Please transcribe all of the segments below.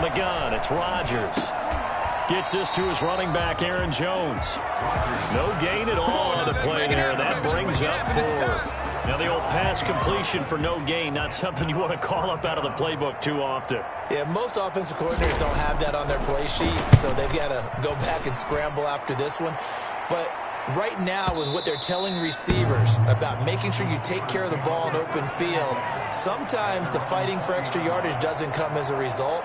the gun, it's Rodgers. Gets this to his running back, Aaron Jones. No gain at all on the play there, and that brings up 4th. Now, the old pass completion for no gain, not something you want to call up out of the playbook too often. Yeah, most offensive coordinators don't have that on their play sheet, so they've got to go back and scramble after this one. But right now, with what they're telling receivers about making sure you take care of the ball in open field, sometimes the fighting for extra yardage doesn't come as a result.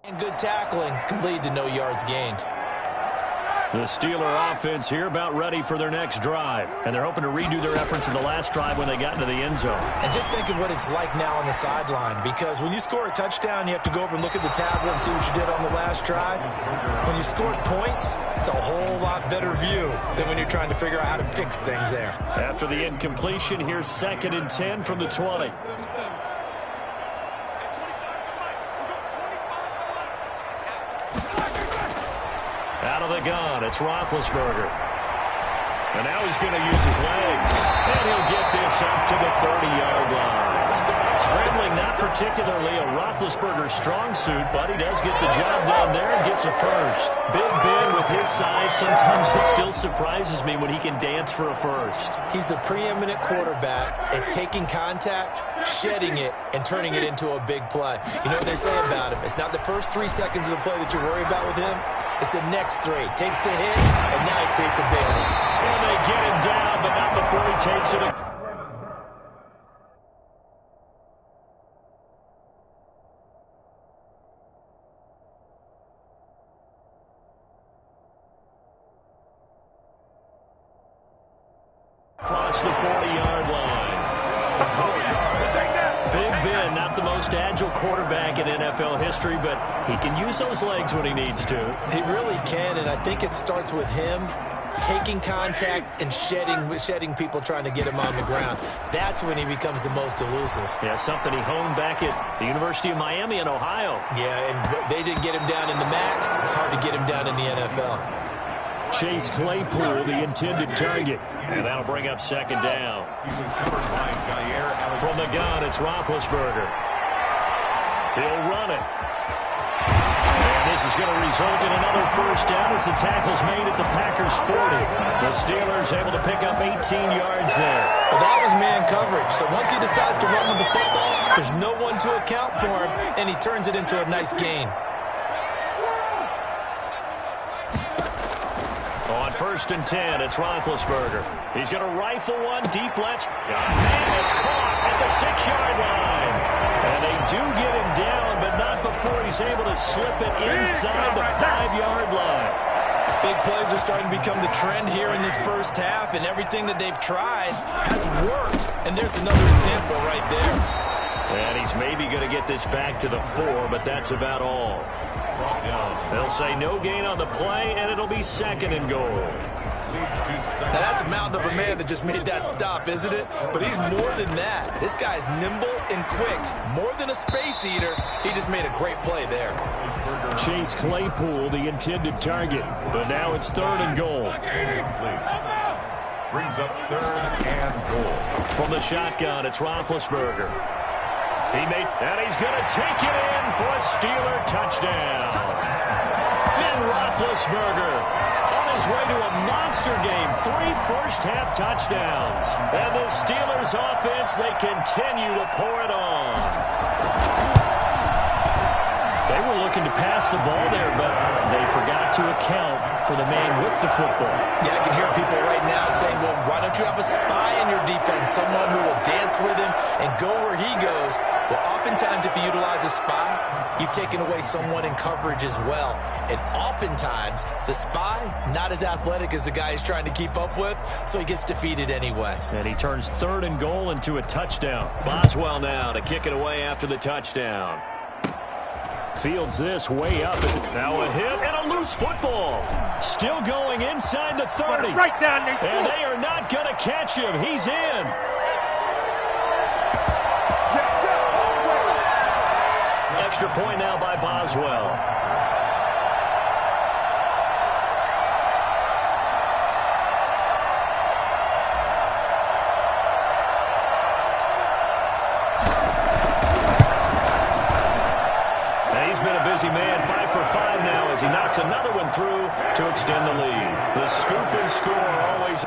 And good tackling can lead to no yards gained. The Steeler offense here about ready for their next drive. And they're hoping to redo their efforts in the last drive when they got into the end zone. And just think of what it's like now on the sideline. Because when you score a touchdown, you have to go over and look at the tablet and see what you did on the last drive. When you scored points, it's a whole lot better view than when you're trying to figure out how to fix things there. After the incompletion, here's 2nd and 10 from the 20. Out of the gun, it's Roethlisberger. And now he's going to use his legs. And he'll get this up to the 30-yard line. Scrambling not particularly a Roethlisberger strong suit, but he does get the job done there and gets a first. Big Ben with his size, sometimes it still surprises me when he can dance for a first. He's the preeminent quarterback at taking contact, shedding it, and turning it into a big play. You know what they say about him? It's not the first 3 seconds of the play that you're worried about with him. It's the next 3. Takes the hit, and now he creates a big one. And they get him down, but not before he takes it. Across the 40-yard line. Big Ben, not the most agile quarterback in NFL history, but he can use those legs when he needs to. He really can, and I think it starts with him taking contact and shedding people trying to get him on the ground. That's when he becomes the most elusive. Yeah, something he honed back at the University of Miami in Ohio. Yeah, and they didn't get him down in the MAC. It's hard to get him down in the NFL. Chase Claypool, the intended target. And that'll bring up 2nd down. From the gun, it's Roethlisberger. He'll run it. And this is going to result in another first down as the tackle's made at the Packers' 40. The Steelers able to pick up 18 yards there. Well, that was man coverage. So once he decides to run with the football, there's no one to account for him, and he turns it into a nice gain. On 1st and 10, it's Roethlisberger. He's going to rifle one deep left. Man, it's caught at the 6-yard line. And they do get him down, but not before he's able to slip it inside the 5-yard line. Big plays are starting to become the trend here in this first half, and everything that they've tried has worked. And there's another example right there. And he's maybe going to get this back to the 4, but that's about all. They'll say no gain on the play, and it'll be 2nd and goal. Now that's a mountain of a man that just made that stop, isn't it? But he's more than that. This guy's nimble and quick. More than a space eater, he just made a great play there. Chase Claypool, the intended target. But now it's 3rd and goal. Brings up 3rd and goal. From the shotgun, it's Roethlisberger. And he's going to take it in for a Steeler touchdown. Ben Roethlisberger on his way to a monster game. 3 first-half touchdowns. And the Steelers offense, they continue to pour it on. They were looking to pass the ball there, but they forgot to account for the man with the football. Yeah, I can hear people right now saying, well, why don't you have a spy in your defense, someone who will dance with him and go where he goes? Well, oftentimes if you utilize a spy, you've taken away someone in coverage as well. And oftentimes, the spy, not as athletic as the guy he's trying to keep up with, so he gets defeated anyway. And he turns 3rd and goal into a touchdown. Boswell now to kick it away after the touchdown. Fields this way up. Now a hit and a loose football. Still going inside the 30. Right down there. And they are not going to catch him. He's in. Extra point now by Boswell. Been a busy man, 5 for 5 now as he knocks another one through to extend the lead. The scoop and score always.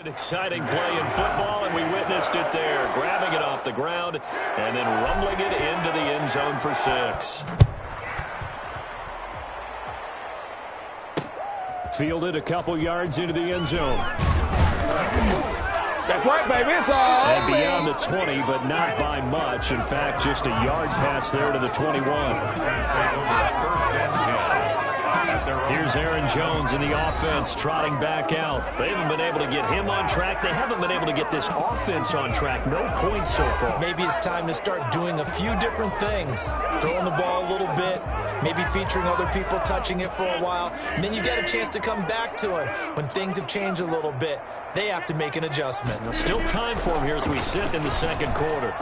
An exciting play in football, and we witnessed it there. Grabbing it off the ground and then rumbling it into the end zone for 6. Fielded a couple yards into the end zone. That's right, baby. It's all And beyond the 20, but not by much. In fact, just a yard pass there to the 21. Here's Aaron Jones in the offense trotting back out. They haven't been able to get him on track. They haven't been able to get this offense on track. No points so far. Maybe it's time to start doing a few different things. Throwing the ball a little bit, maybe featuring other people touching it for a while, and then you get a chance to come back to it when things have changed a little bit. They have to make an adjustment. Still time for him here as we sit in the second quarter.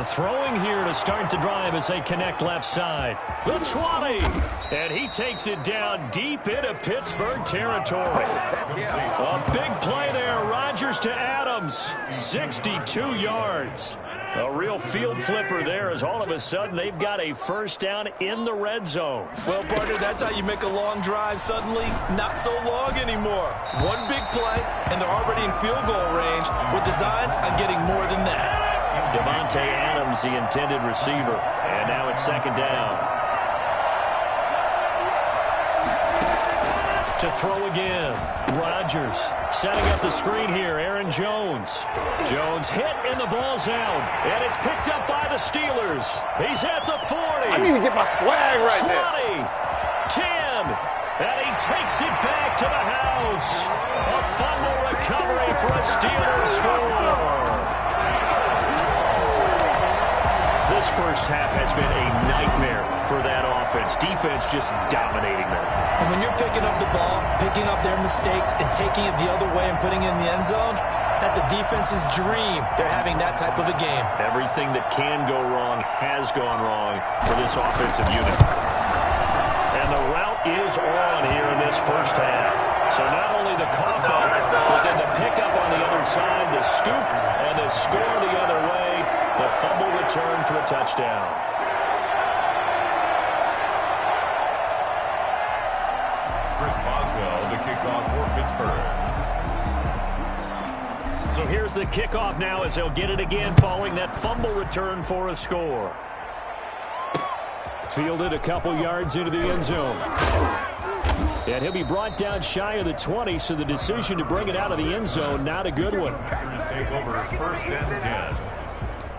Throwing here to start the drive as they connect left side. The 20. And he takes it down deep into Pittsburgh territory. A big play there. Rodgers to Adams. 62 yards. A real field flipper there as all of a sudden they've got a first down in the red zone. Well, partner, that's how you make a long drive suddenly not so long anymore. One big play, and they're already in field goal range with designs on getting more than that. Davante Adams, the intended receiver. And now it's second down. To throw again. Rodgers setting up the screen here. Aaron Jones. Jones hit and the ball's out. And it's picked up by the Steelers. He's at the 40. I need to get my swag right 20. there. 10. And he takes it back to the house. A fumble recovery for a Steelers score. This first half has been a nightmare for that offense. Defense just dominating them. And when you're picking up the ball, picking up their mistakes, and taking it the other way and putting it in the end zone, that's a defense's dream. They're having that type of a game. Everything that can go wrong has gone wrong for this offensive unit. And the route is on here in this first half. So not only the cough up, but then the pickup on the other side, the scoop, and the score the other way. The fumble return for a touchdown. Chris Boswell, the kickoff for Pittsburgh. So here's the kickoff now as they'll get it again following that fumble return for a score. Fielded a couple yards into the end zone. And he'll be brought down shy of the 20, so the decision to bring it out of the end zone, not a good one. Packers take over first and 10.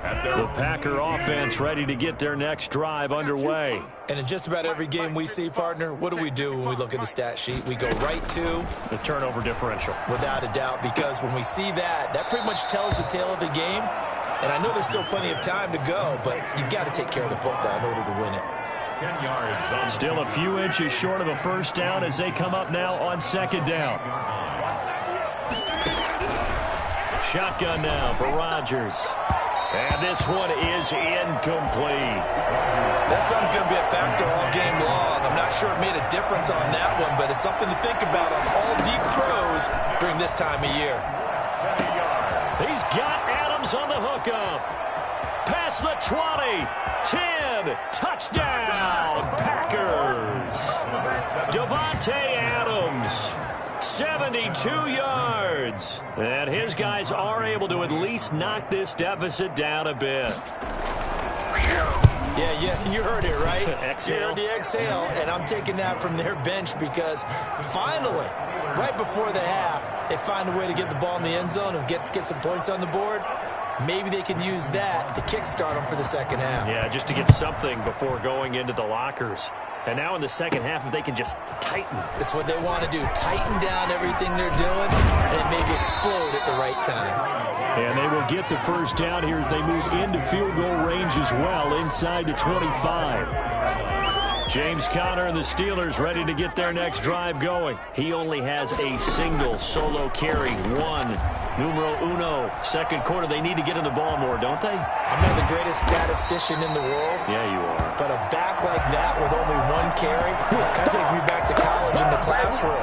The Packer offense ready to get their next drive underway. And in just about every game we see, partner, what do when we look at the stat sheet? We go right to the turnover differential. Without a doubt, because when we see that, that pretty much tells the tale of the game. And I know there's still plenty of time to go, but you've got to take care of the football in order to win it. 10 yards on still a few inches short of a first down as they come up now on second down. Shotgun now for Rodgers. And this one is incomplete. That sun's going to be a factor all game long. I'm not sure it made a difference on that one, but it's something to think about on all deep throws during this time of year. He's got Adams on the hookup. Past the 20. 10. Touchdown, Packers. Davante Adams. 72 yards. And his guys are able to at least knock this deficit down a bit. Yeah, you heard it, right? Exhale. You heard the exhale, and I'm taking that from their bench because finally, right before the half, they find a way to get the ball in the end zone and get some points on the board. Maybe they can use that to kickstart them for the second half. Yeah, just to get something before going into the lockers. And now in the second half, if they can just tighten. That's what they want to do. Tighten down everything they're doing and then maybe explode at the right time. And they will get the first down here as they move into field goal range as well, inside the 25. James Conner and the Steelers ready to get their next drive going. He only has a single solo carry. Numero uno. Second quarter, they need to get in the ball more, don't they? I'm not the greatest statistician in the world. Yeah, you are. But a back like that with only one carry kind of takes me back to college in the classroom.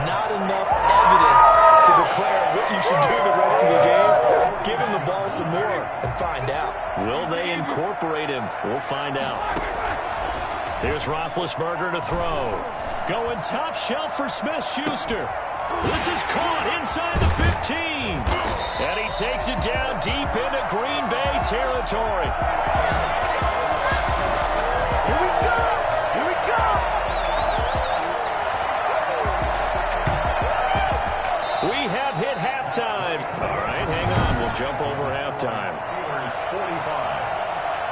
Not enough evidence to declare what you should do the rest of the game. Give him the ball some more and find out. Will they incorporate him? We'll find out. Here's Roethlisberger to throw. Going top shelf for Smith-Schuster. This is caught inside the 15. And he takes it down deep into Green Bay territory. Here we go! Here we go! We have hit halftime. All right, hang on. We'll jump over halftime. Steelers 45.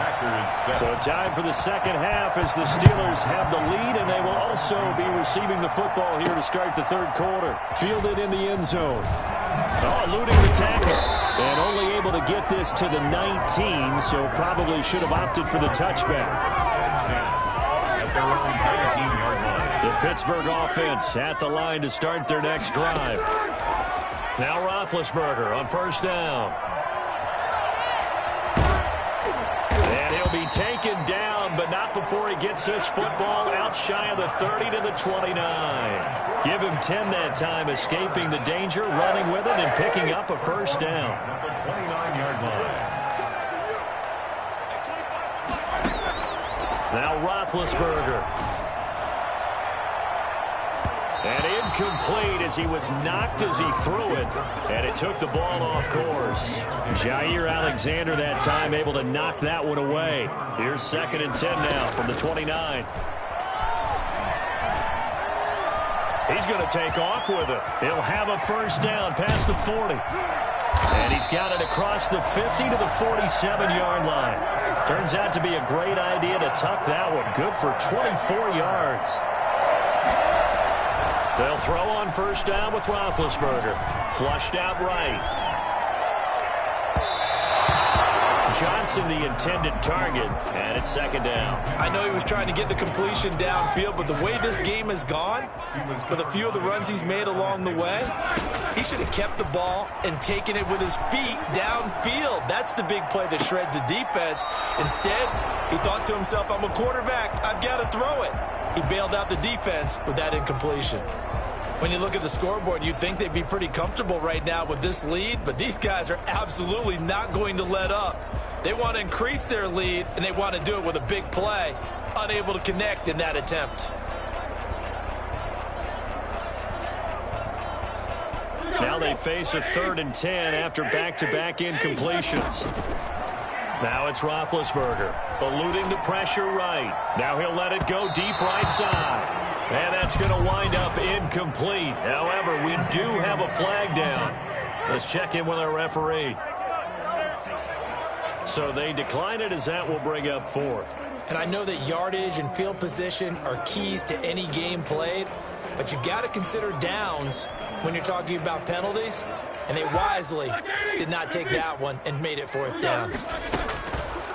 Packers 7. So time for the second half as the Steelers have the lead, and they will also be receiving the football here to start the third quarter. Fielded in the end zone. Oh, eluding the tackle. And only able to get this to the 19, so probably should have opted for the touchback. At their own 19-yard line. The Pittsburgh offense at the line to start their next drive. Now Roethlisberger on first down. And he'll be taken down, but not before he gets this football out shy of the 30 to the 29. Give him 10 that time, escaping the danger, running with it, and picking up a first down. At the 29-yard line. Now Roethlisberger. And incomplete as he was knocked as he threw it. And it took the ball off course. Jair Alexander that time able to knock that one away. Here's 2nd and 10 now from the 29. He's going to take off with it. He'll have a first down past the 40. And he's got it across the 50 to the 47-yard line. Turns out to be a great idea to tuck that one. Good for 24 yards. They'll throw on first down with Roethlisberger. Flushed out right. Johnson the intended target, and it's 2nd down. I know he was trying to get the completion downfield, but the way this game has gone, with a few of the runs he's made along the way, he should have kept the ball and taken it with his feet downfield. That's the big play that shreds the defense. Instead, he thought to himself, I'm a quarterback. I've got to throw it. He bailed out the defense with that incompletion. When you look at the scoreboard, you'd think they'd be pretty comfortable right now with this lead, but these guys are absolutely not going to let up. They want to increase their lead, and they want to do it with a big play. Unable to connect in that attempt. Now they face a 3rd and 10 after back-to-back incompletions. Now it's Roethlisberger, eluding the pressure right. Now he'll let it go deep right side. And that's going to wind up incomplete. However, we do have a flag down. Let's check in with our referee. So they decline it as that will bring up 4th. And I know that yardage and field position are keys to any game played, but you got to consider downs when you're talking about penalties, and they wisely did not take that one and made it 4th down.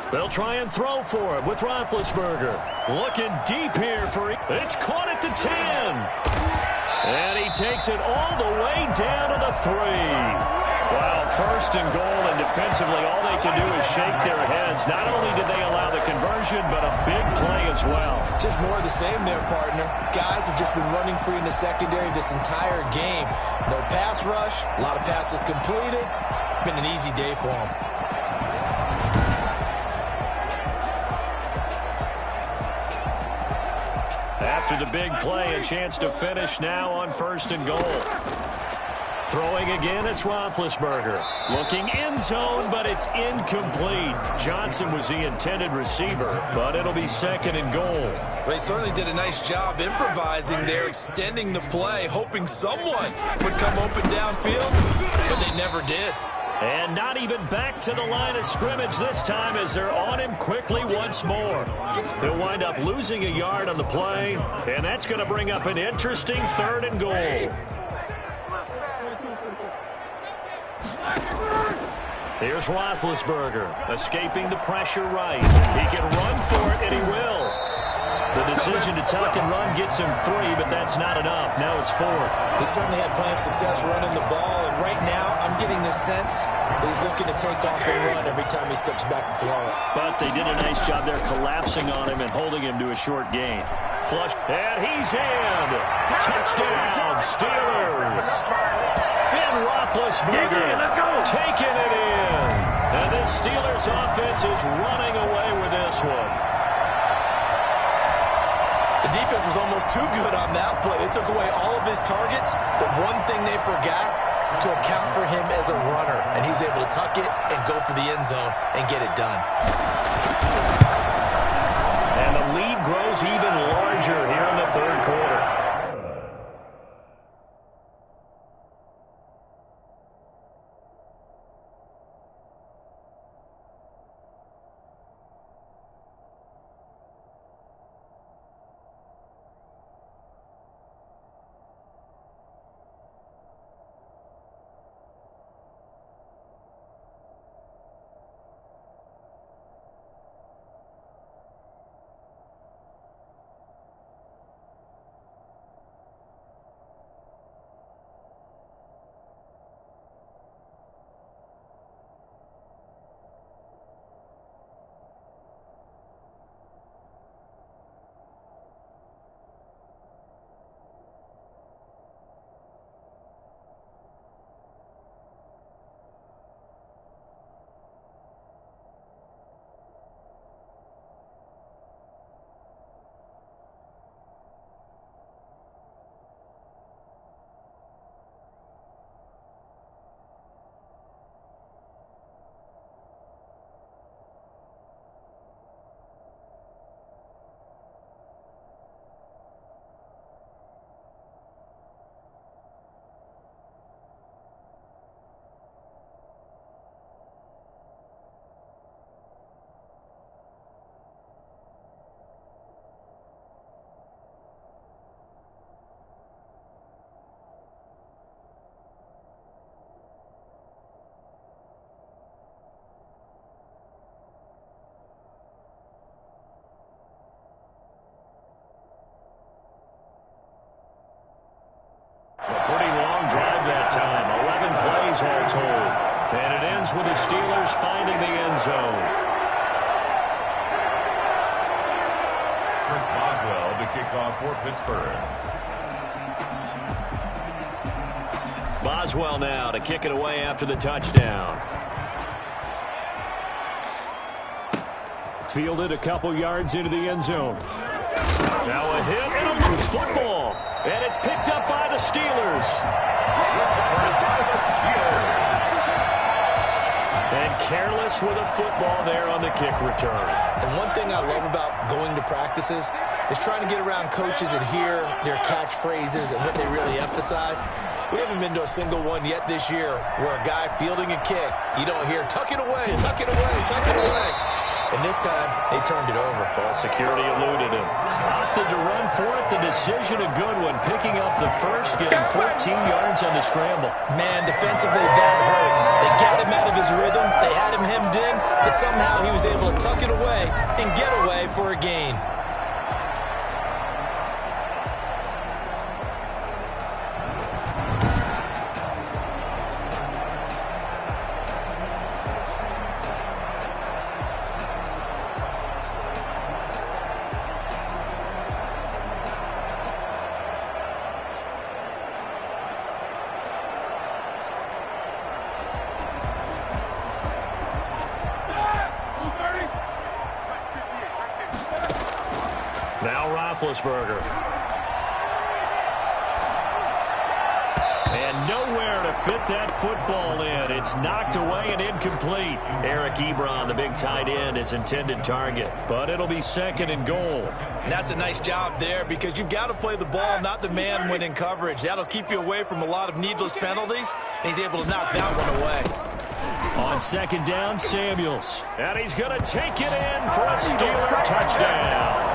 They'll try and throw for it with Roethlisberger. Looking deep here for it. It's caught at the 10. And he takes it all the way down to the 3. Wow, 1st and goal, and defensively all they can do is shake their heads. Not only did they allow the conversion, but a big play as well. Just more of the same there, partner. Guys have just been running free in the secondary this entire game. No pass rush, a lot of passes completed. Been an easy day for them. After the big play, a chance to finish now on 1st and goal. Throwing again, it's Roethlisberger. Looking end zone, but it's incomplete. Johnson was the intended receiver, but it'll be 2nd and goal. They certainly did a nice job improvising there, extending the play, hoping someone would come open downfield, but they never did. And not even back to the line of scrimmage this time as they're on him quickly once more. He'll wind up losing a yard on the play, and that's going to bring up an interesting 3rd and goal. Here's Roethlisberger, escaping the pressure right. He can run for it, and he will. The decision to tuck and run gets him 3, but that's not enough. Now it's 4th. He certainly had plenty of success running the ball, and right now I'm getting the sense that he's looking to take off and run every time he steps back to throw it. But they did a nice job there collapsing on him and holding him to a short gain. Flush, and he's in. Touchdown, Steelers. And Roethlisberger taking it in. And this Steelers offense is running away with this one. The defense was almost too good on that play. They took away all of his targets. The one thing they forgot, to account for him as a runner. And he was able to tuck it and go for the end zone and get it done. And the lead grows even larger here in the third quarter. Time, 11 plays all told. And it ends with the Steelers finding the end zone. Chris Boswell to kick off for Pittsburgh. Boswell now to kick it away after the touchdown. Fielded a couple yards into the end zone. Now a hit and a loose football. And it's picked up by the Steelers. And careless with a football there on the kick return. And one thing I love about going to practices is trying to get around coaches and hear their catchphrases and what they really emphasize. We haven't been to a single one yet this year where a guy fielding a kick, you don't hear, tuck it away, tuck it away, tuck it away. And this time, they turned it over. Well, security eluded him. Opted to run for it. The decision a good one. Picking up the first, getting 14 yards on the scramble. Man, defensively, that hurts. They got him out of his rhythm. They had him hemmed in, but somehow he was able to tuck it away and get away for a gain. Now Roethlisberger. And nowhere to fit that football in. It's knocked away and incomplete. Eric Ebron, the big tight end, is intended target. But it'll be second and goal. And that's a nice job there because you've got to play the ball, not the man when in coverage. That'll keep you away from a lot of needless penalties. And he's able to knock that one away. On second down, Samuels. And he's going to take it in for a Steeler touchdown.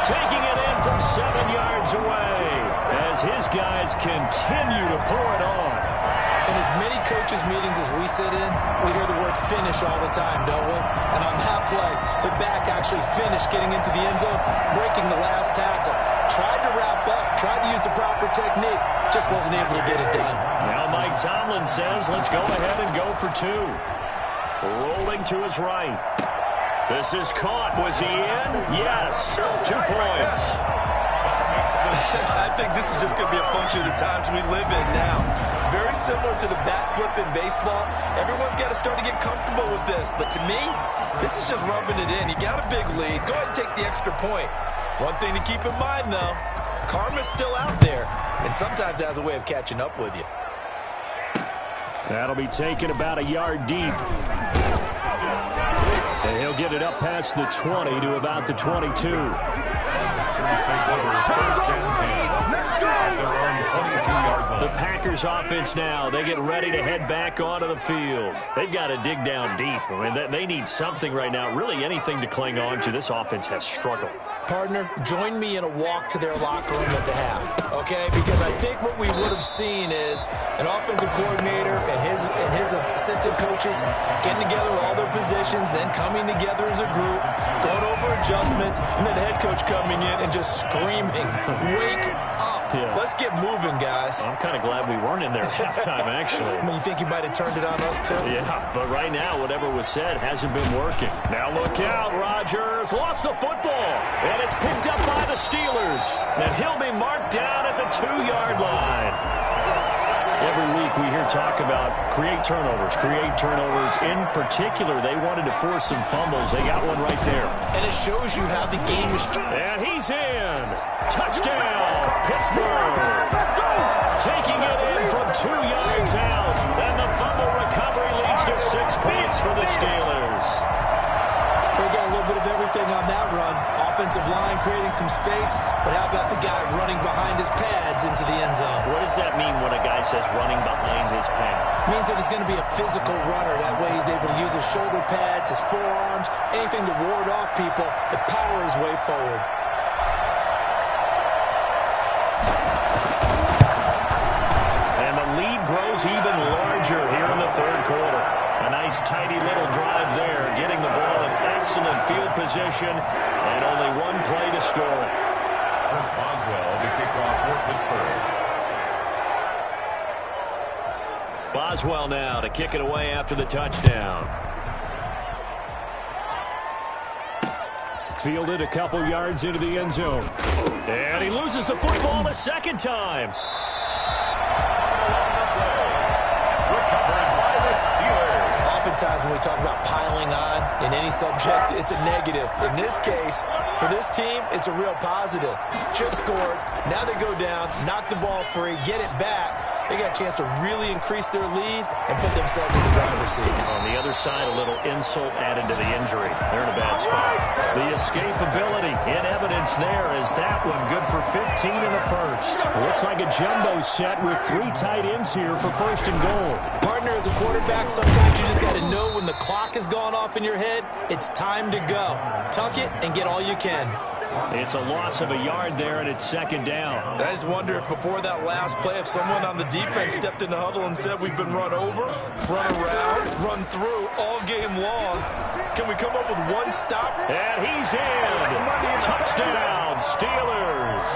Taking it in from 7 yards away as his guys continue to pour it on. In as many coaches' meetings as we sit in, we hear the word finish all the time, don't we? And on that play, the back actually finished getting into the end zone, breaking the last tackle. Tried to wrap up, tried to use the proper technique, just wasn't able to get it done. Now Mike Tomlin says, let's go ahead and go for two. Rolling to his right. This is caught. Was he in? Yes. 2 points. I think this is just going to be a function of the times we live in now. Very similar to the bat flip in baseball. Everyone's got to start to get comfortable with this. But to me, this is just rubbing it in. You got a big lead. Go ahead and take the extra point. One thing to keep in mind, though, karma's still out there, and sometimes it has a way of catching up with you. That'll be taken about a yard deep. And he'll get it up past the 20 to about the 22. The Packers offense now, they get ready to head back onto the field. They've got to dig down deep. I mean, they need something right now, really anything to cling on to. This offense has struggled. Partner, join me in a walk to their locker room at the half, okay? Because I think what we would have seen is an offensive coordinator and his assistant coaches getting together with all their positions, then coming together as a group, going over adjustments, and then the head coach coming in and just screaming, "Wake up. Yeah. Let's get moving, guys." I'm kind of glad we weren't in there at halftime, actually. I mean, you think he might have turned it on us, too? Yeah, but right now, whatever was said hasn't been working. Now look out, Rodgers lost the football, and it's picked up by the Steelers. And he'll be marked down at the 2-yard line. Every week we hear talk about create turnovers. In particular, they wanted to force some fumbles. They got one right there. And it shows you how the game is. And he's in. Touchdown, Pittsburgh. Taking it in from 2 yards out. And the fumble recovery leads to 6 points for the Steelers. We got a little bit of everything on that run. Offensive line creating some space, but how about the guy running behind his pads into the end zone? What does that mean when a guy says running behind his pad? Means that he's going to be a physical runner. That way he's able to use his shoulder pads, his forearms, anything to ward off people and power his way forward. And the lead grows even larger here in the third quarter. A nice, tidy little drive there, getting the ball in excellent field position, and only one play to score. Chris Boswell to kick off for Pittsburgh. Boswell now to kick it away after the touchdown. Fielded a couple yards into the end zone. And he loses the football a second time. Oftentimes when we talk about piling on in any subject, it's a negative. In this case, for this team, it's a real positive. Just scored. Now they go down, knock the ball free, get it back. They got a chance to really increase their lead and put themselves in the driver's seat. On the other side, a little insult added to the injury. They're in a bad spot. The escapability in evidence there is that one good for 15 in the first. Looks like a jumbo set with 3 tight ends here for first and goal. Partner, as a quarterback, sometimes you just got to know when the clock has gone off in your head, it's time to go. Tuck it and get all you can. It's a loss of a yard there, and it's second down. I just wonder if before that last play, if someone on the defense stepped in the huddle and said we've been run over, run around, run through all game long. Can we come up with one stop? And he's in. Touchdown, Steelers.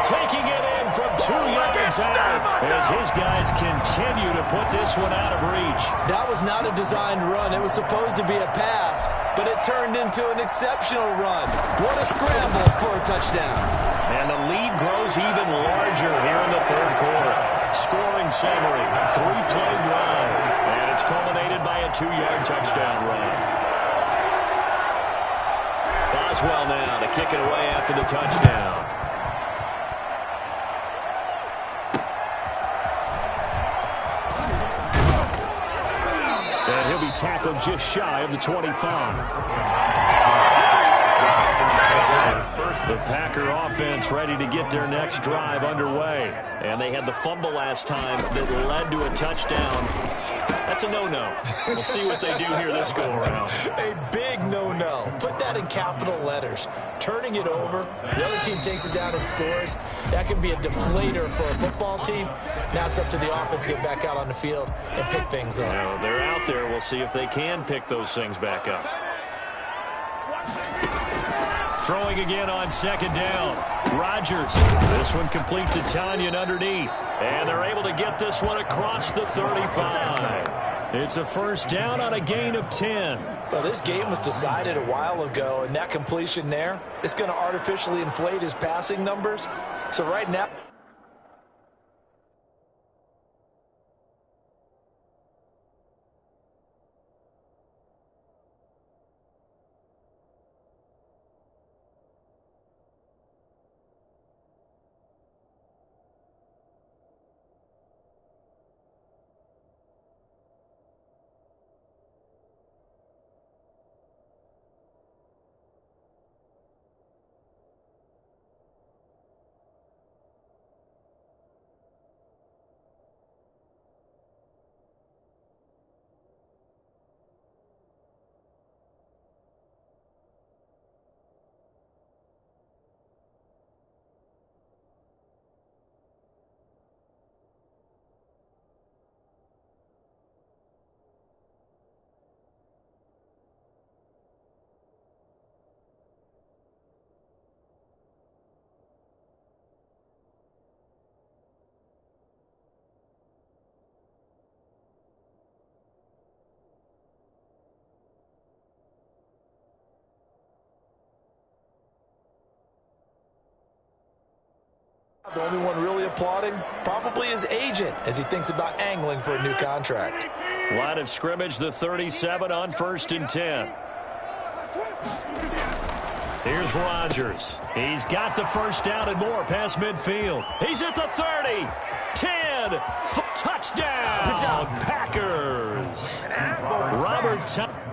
Taking it in from 2 yards out as his guys continue to put this one out of reach. That was not a designed run. It was supposed to be a pass, but it turned into an exceptional run. What a scramble for a touchdown. And the lead grows even larger here in the third quarter. Scoring summary, 3-play drive, and it's culminated by a 2-yard touchdown run. Boswell now to kick it away after the touchdown. And he'll be tackled just shy of the 25. The Packer offense ready to get their next drive underway. And they had the fumble last time that led to a touchdown. That's a no-no. We'll see what they do here this go-around. A big no-no. Put that in capital letters. Turning it over, the other team takes it down and scores. That can be a deflator for a football team. Now it's up to the offense to get back out on the field and pick things up. Now, they're out there. We'll see if they can pick those things back up. Throwing again on second down. Rodgers. This one complete to Tanyan underneath. And they're able to get this one across the 35. It's a first down on a gain of 10. Well, this game was decided a while ago, and that completion there is going to artificially inflate his passing numbers. So right now... The only one really applauding, probably his agent, as he thinks about angling for a new contract. Line of scrimmage, the 37 on 1st and 10. Here's Rodgers. He's got the first down and more past midfield. He's at the 30, 10, touchdown. Good job. Packers. Robert Thomas.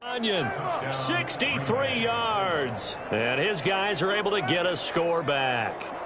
Onion, 63 yards. And his guys are able to get a score back.